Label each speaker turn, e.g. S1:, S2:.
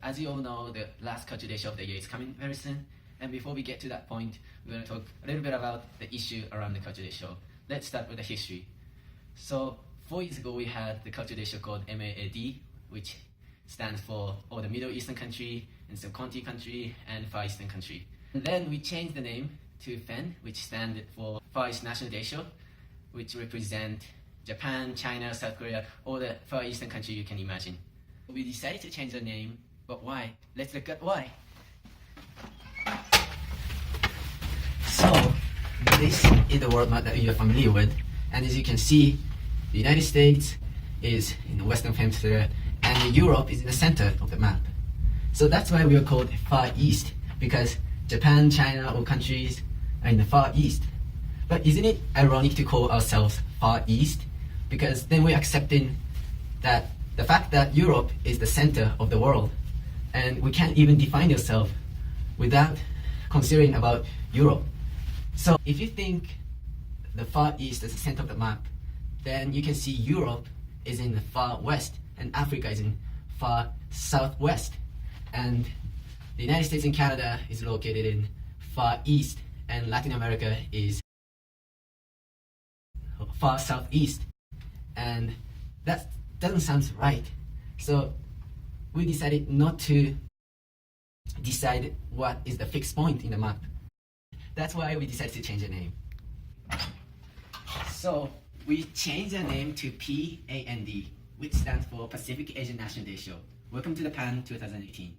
S1: As you all know, the last culture day show of the year is coming very soon. And before we get to that point, we're going to talk a little bit about the issue around the culture day show. Let's start with the history. So 4 years ago, we had the culture day show called MAAD, which stands for all the Middle Eastern country and some Conti country and Far Eastern country. And then we changed the name to FEN, which stands for Far East National Day Show, which represent Japan, China, South Korea, all the Far Eastern country you can imagine. We decided to change the name, but why? Let's look at why. So, this is the world map that you're familiar with, and as you can see, the United States is in the Western Hemisphere, and Europe is in the center of the map. So that's why we are called Far East, because Japan, China, all countries are in the Far East. But isn't it ironic to call ourselves Far East? Because then we're accepting that the fact that Europe is the center of the world, and we can't even define ourselves without considering about Europe. So if you think the Far East is the center of the map, then you can see Europe is in the far west and Africa is in far southwest, and the United States and Canada is located in far east, and Latin America is far southeast, and that doesn't sound right. So we decided not to decide what is the fixed point in the map. That's why we decided to change the name. So we changed the name to PAND, which stands for Pacific Asian National Day Show. Welcome to the PAN 2018.